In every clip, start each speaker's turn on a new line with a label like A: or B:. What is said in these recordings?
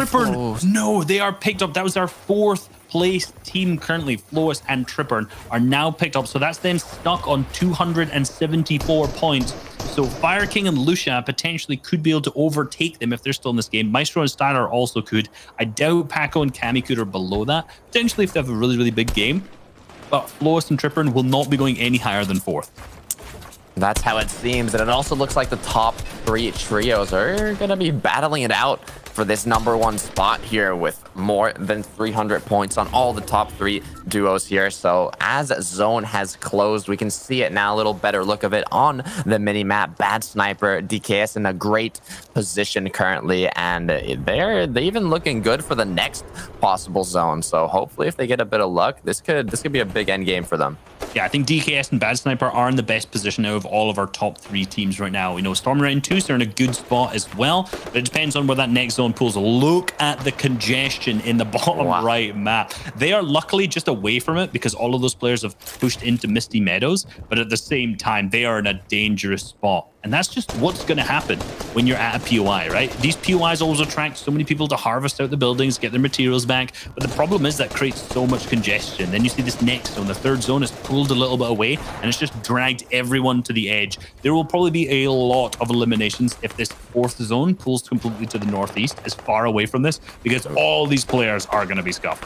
A: Tripper, no, they are picked up. That was our 4th place team currently. Flois and Tripper are now picked up. So that's them stuck on 274 points. So Fire King and Lucia potentially could be able to overtake them if they're still in this game. Maestro and Styler also could. I doubt Paco and Cammy could are below that. Potentially if they have a really, really big game. But Flois and Tripper will not be going any higher than 4th.
B: That's how it seems. And it also looks like the top 3 trios are going to be battling it out for this #1 spot here with more than 300 points on all the top 3 duos here. So as zone has closed, we can see it now, a little better look of it on the mini map. Bad Sniper, DKS in a great position currently, and they're even looking good for the next possible zone. So hopefully if they get a bit of luck, this could be a big end game for them.
A: Yeah, I think DKS and Bad Sniper are in the best position out of all of our top 3 teams right now. You know, Stormy and Toos are in a good spot as well, but it depends on where that next zone pulls. Look at the congestion in the bottom right map. They are luckily just away from it because all of those players have pushed into Misty Meadows, but at the same time, they are in a dangerous spot. And that's just what's going to happen when you're at a POI, right? These POIs always attract so many people to harvest out the buildings, get their materials back. But the problem is that creates so much congestion. Then you see this next zone, the 3rd zone is pulled a little bit away and it's just dragged everyone to the edge. There will probably be a lot of eliminations if this 4th zone pulls completely to the northeast, as far away from this, because all these players are going to be scuffed.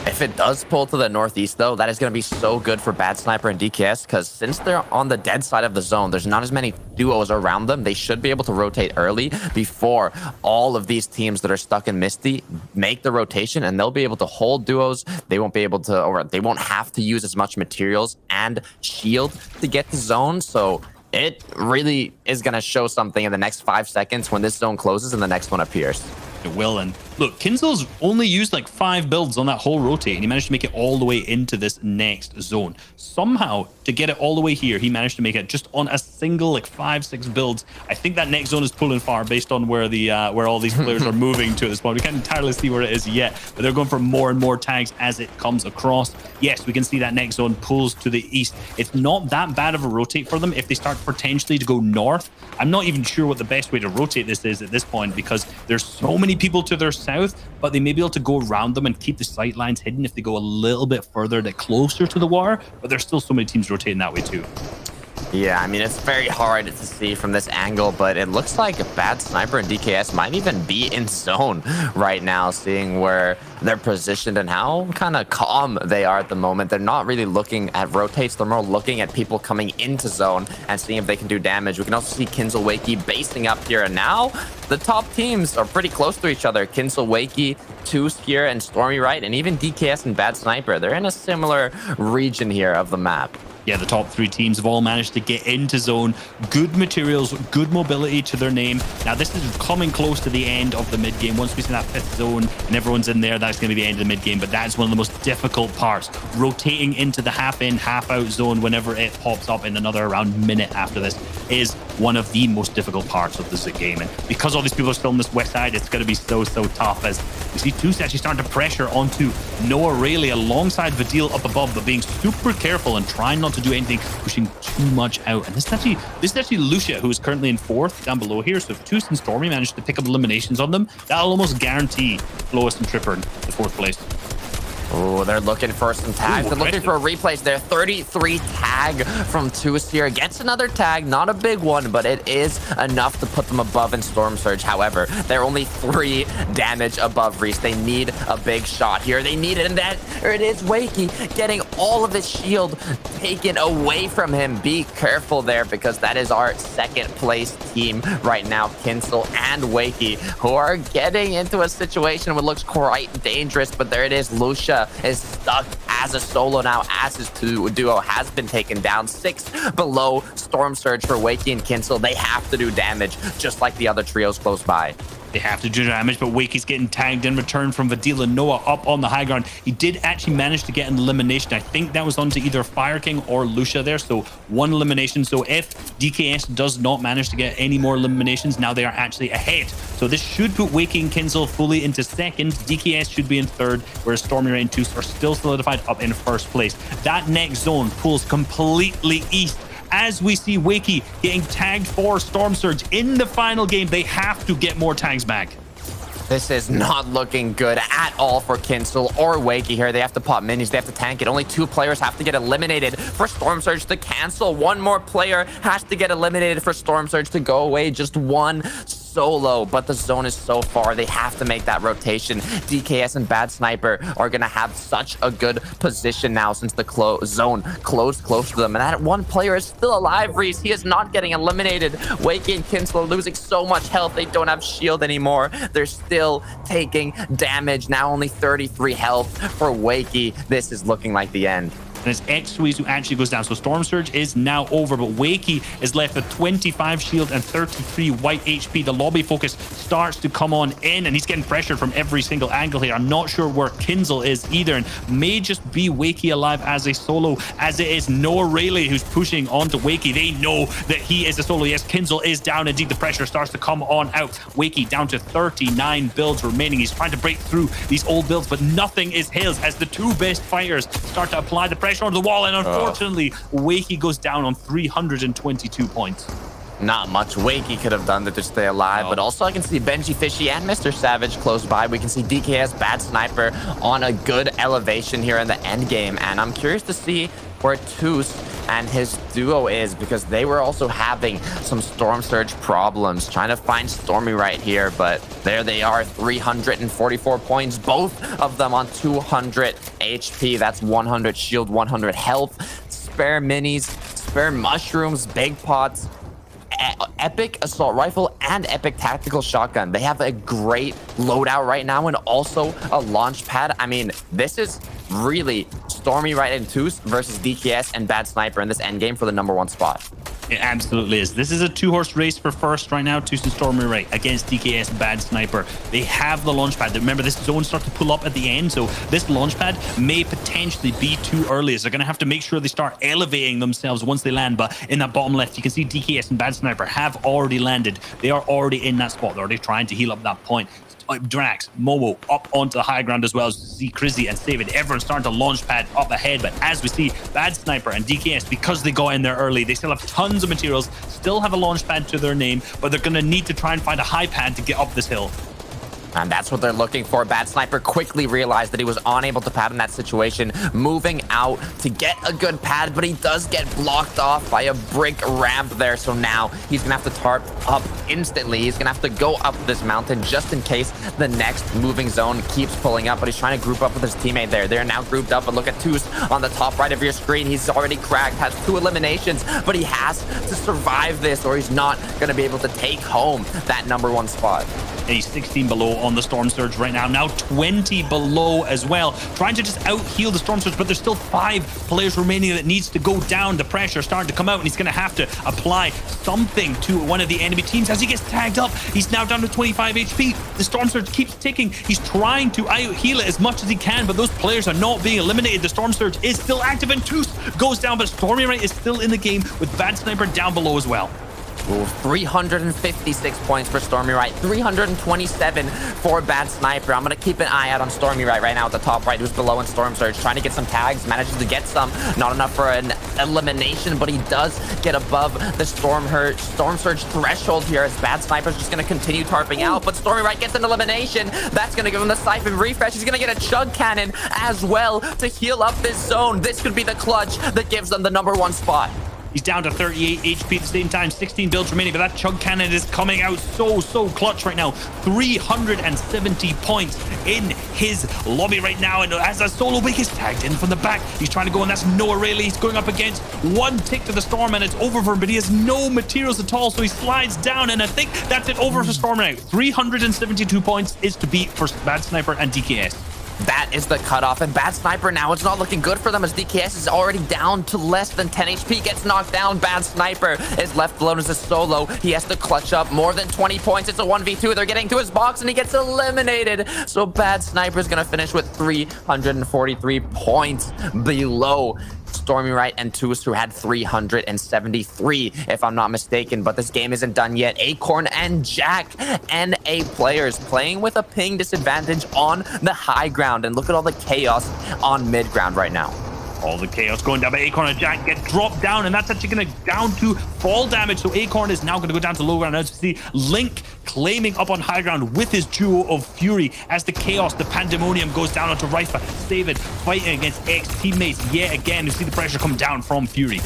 B: If it does pull to the northeast, though, that is going to be so good for Bad Sniper and DKS, because since they're on the dead side of the zone, there's not as many duos around them. They should be able to rotate early before all of these teams that are stuck in Misty make the rotation, and they'll be able to hold duos. They won't be able to, or they won't have to use as much materials and shield to get the zone. So it really is going to show something in the next 5 seconds when this zone closes and the next one appears.
A: It will. And look, Kinzel's only used like 5 builds on that whole rotate, and he managed to make it all the way into this next zone. Somehow, to get it all the way here, he managed to make it just on a single like 5-6 builds. I think that next zone is pulling far based on where the where all these players are moving to at this point. We can't entirely see where it is yet, but they're going for more and more tags as it comes across. Yes, we can see that next zone pulls to the east. It's not that bad of a rotate for them if they start potentially to go north. I'm not even sure what the best way to rotate this is at this point, because there's so many people to their south, but they may be able to go around them and keep the sight lines hidden if they go a little bit further, closer to the water. But there's still so many teams rotating that way too.
B: Yeah, I mean, it's very hard to see from this angle, but it looks like Bad Sniper and DKS might even be in zone right now, seeing where they're positioned and how kind of calm they are at the moment. They're not really looking at rotates. They're more looking at people coming into zone and seeing if they can do damage. We can also see Kinzel Wakey basing up here, and now the top teams are pretty close to each other. Kinzel Wakey, Toos here, and Stormy Right, and even DKS and Bad Sniper. They're in a similar region here of the map.
A: Yeah, the top 3 teams have all managed to get into zone. Good materials, good mobility to their name. Now, this is coming close to the end of the mid-game. Once we see that 5th zone and everyone's in there, that's going to be the end of the mid-game. But that's one of the most difficult parts. Rotating into the half-in, half-out zone whenever it pops up in another around minute after this is one of the most difficult parts of this game. And because all these people are still on this west side, it's going to be so tough, as we see Toos actually starting to pressure onto Noah Rayleigh alongside Vadil up above, but being super careful and trying not to do anything pushing too much out. And this is actually Lucia, who is currently in 4th down below here. So if Toos and Stormy manage to pick up eliminations on them, that'll almost guarantee Flois and Tripper in the 4th place.
B: Oh, they're looking for some tags. They're looking for a replays there. 33 tag from Toos here. Gets another tag. Not a big one, but it is enough to put them above in Storm Surge. However, they're only 3 damage above Reese. They need a big shot here. They need it, and it is Wakey getting all of his shield taken away from him. Be careful there, because that is our 2nd place team right now. Kinzel and Wakey, who are getting into a situation that looks quite dangerous, but there it is. Lucia is stuck as a solo now, as his duo has been taken down. 6 below Storm Surge for Wakey and Kinzel. They have to do damage, just like the other trios close by.
A: They have to do damage, but Wakey's getting tagged in return from Vadil and Noah up on the high ground. He did actually manage to get an elimination. I think that was onto either Fire King or Lucia there, so 1 elimination. So if DKS does not manage to get any more eliminations, now they are actually ahead. So this should put Wakey and Kinzel fully into 2nd. DKS should be in 3rd, whereas Stormy Ray and Toos are still solidified up in 1st place. That next zone pulls completely east, as we see Wakey getting tagged for Storm Surge in the final game. They have to get more tags back.
B: This is not looking good at all for Kinsel or Wakey here. They have to pop minis. They have to tank it. Only 2 players have to get eliminated for Storm Surge to cancel. 1 more player has to get eliminated for Storm Surge to go away. Just 1 solo, but the zone is so far. They have to make that rotation. DKS and Bad Sniper are going to have such a good position now since the zone closed close to them. And that 1 player is still alive, Reese. He is not getting eliminated. Wakey and Kinsel are losing so much health. They don't have shield anymore. They're still taking damage. Now only 33 health for Wakey. This is looking like the end.
A: And it's X-Squeeze who actually goes down. So Storm Surge is now over, but Wakey is left with 25 shield and 33 white HP. The lobby focus starts to come on in, and he's getting pressured from every single angle here. I'm not sure where Kinsel is either, and may just be Wakey alive as a solo, as it is Noah Rayleigh who's pushing onto Wakey. They know that he is a solo. Yes, Kinsel is down. Indeed, the pressure starts to come on out. Wakey down to 39 builds remaining. He's trying to break through these old builds, but nothing is his as the 2 best fighters start to apply the pressure on the wall, and unfortunately Wakey goes down on 322 points.
B: Not much Wakey could have done to stay alive, but also I can see Benji Fishy and Mr. Savage close by. We can see DKS Bad Sniper on a good elevation here in the end game, and I'm curious to see where Toos and his duo is, because they were also having some Storm Surge problems, trying to find Stormy right here, but there they are, 344 points, both of them on 200 HP. That's 100 shield, 100 health, spare minis, spare mushrooms, big pots, epic assault rifle, and epic tactical shotgun. They have a great loadout right now, and also a launch pad. I mean, this is really Stormy Right and Toos versus DKS and Bad Sniper in this endgame for the #1 spot.
A: It absolutely is. This is a 2-horse race for first right now. Toos and Stormy Right against DKS and Bad Sniper. They have the launch pad. Remember, this zone starts to pull up at the end, so this launch pad may potentially be too early. So they're going to have to make sure they start elevating themselves once they land. But in that bottom left, you can see DKS and Bad Sniper have already landed. They are already in that spot. They're already trying to heal up that point. Drax, Momo up onto the high ground as well as see Crizzy and David. Everyone's starting to launch pad up ahead, but as we see, Bad Sniper and DKS, because they got in there early, they still have tons of materials, still have a launch pad to their name, but they're going to need to try and find a high pad to get up this hill.
B: And that's what they're looking for. Bad Sniper quickly realized that he was unable to pad in that situation, moving out to get a good pad, but he does get blocked off by a brick ramp there. So now he's gonna have to tarp up instantly. He's gonna have to go up this mountain just in case the next moving zone keeps pulling up, but he's trying to group up with his teammate there. They're now grouped up, but look at Toos on the top right of your screen. He's already cracked, has 2 eliminations, but he has to survive this or he's not gonna be able to take home that #1 spot.
A: He's 16 below on the Storm Surge right now. Now 20 below as well. Trying to just out-heal the Storm Surge, but there's still 5 players remaining that needs to go down. The pressure starting to come out, and he's going to have to apply something to one of the enemy teams as he gets tagged up. He's now down to 25 HP. The Storm Surge keeps ticking. He's trying to out-heal it as much as he can, but those players are not being eliminated. The Storm Surge is still active, and Toos goes down, but Stormy Right is still in the game with Bad Sniper down below as well.
B: Ooh, 356 points for Stormy Right, 327 for Bad Sniper. I'm going to keep an eye out on Stormy Right now at the top right, who's below in Storm Surge, trying to get some tags, manages to get some. Not enough for an elimination, but he does get above the Storm Surge threshold here as Bad Sniper's just going to continue tarping out, but Stormy Right gets an elimination. That's going to give him the Siphon refresh. He's going to get a Chug Cannon as well to heal up this zone. This could be the clutch that gives them the #1 spot.
A: He's down to 38 HP at the same time, 16 builds remaining, but that Chug Cannon is coming out so clutch right now. 370 points in his lobby right now, and as a solo Wake is tagged in from the back. He's trying to go, and that's Noah Rayleigh. He's going up against 1 tick to the Storm, and it's over for him, but he has no materials at all, so he slides down, and I think that's it over for Storm now. 372 points is to beat for Bad Sniper and DKS.
B: That is the cutoff, and Bad Sniper now, it's not looking good for them as DKS is already down to less than 10 HP, gets knocked down. Bad Sniper is left alone as a solo. He has to clutch up more than 20 points. It's a 1v2. They're getting to his box, and he gets eliminated. So Bad Sniper is going to finish with 343 points below Stormy Right and Toos, who had 373, if I'm not mistaken. But this game isn't done yet. Acorn and Jack, NA players, playing with a ping disadvantage on the high ground. And look at all the chaos on mid ground right now.
A: All the chaos going down, but Acorn and Jack get dropped down, and that's actually going to down to fall damage. So Acorn is now going to go down to low ground. As we see Link claiming up on high ground with his duo of Fury as the chaos, the pandemonium goes down onto Rifa. David fighting against ex-teammates yet again. You see the pressure come down from Fury.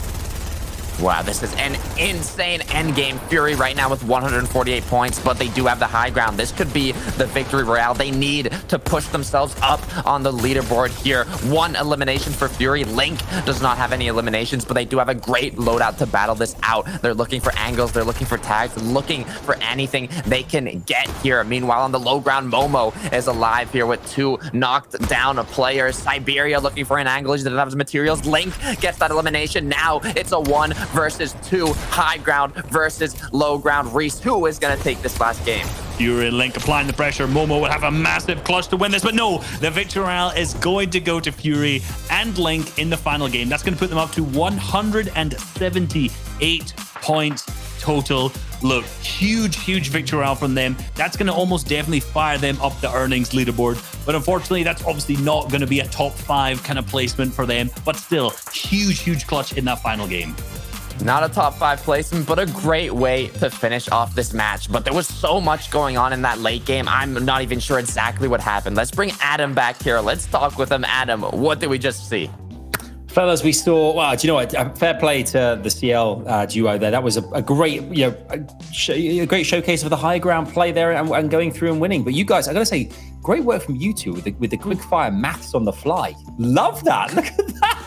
B: Wow, this is an insane endgame. Fury right now with 148 points, but they do have the high ground. This could be the victory royale they need to push themselves up on the leaderboard here. One elimination for Fury. Link does not have any eliminations, but they do have a great loadout to battle this out. They're looking for angles. They're looking for tags. Looking for anything they can get here. Meanwhile, on the low ground, Momo is alive here with 2 knocked down players. Siberia looking for an angle. He doesn't have his materials. Link gets that elimination. Now it's a 1 versus 2, high ground versus low ground. Reese, who is going to take this last game?
A: Fury and Link applying the pressure. Momo would have a massive clutch to win this, but no, the victory royale is going to go to Fury and Link in the final game. That's going to put them up to 178 points total. Look, huge victory royale from them. That's going to almost definitely fire them up the earnings leaderboard. But unfortunately, that's obviously not going to be a top 5 kind of placement for them. But still, huge clutch in that final game.
B: Not a top 5 placement, but a great way to finish off this match. But there was so much going on in that late game. I'm not even sure exactly what happened. Let's bring Adam back here. Let's talk with him. Adam, what did we just see?
C: Fellas, we saw, well, do you know what? Fair play to the CL duo there. That was a great, a great showcase of the high ground play there and going through and winning. But you guys, I got to say, great work from you two with the quick fire maths on the fly. Love that. Look at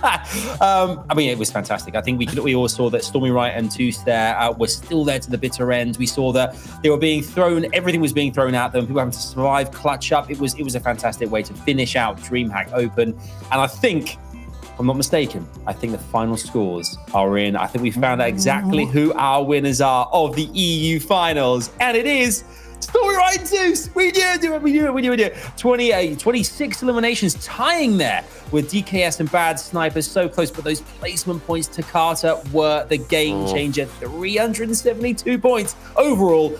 C: that. I mean, it was fantastic. I think we all saw that Stormy Wright and Toos there were still there to the bitter end. We saw that they were being thrown, everything was being thrown at them. People having to survive, clutch up. It was a fantastic way to finish out Dreamhack Open. And I think, if I'm not mistaken, I think the final scores are in. I think we found out exactly who our winners are of the EU finals. And it is Stormy Wright and Toos. We knew it. 26 eliminations, tying there with DKS and Bad Snipers. So close, but those placement points to Carter were the game changer. 372 points overall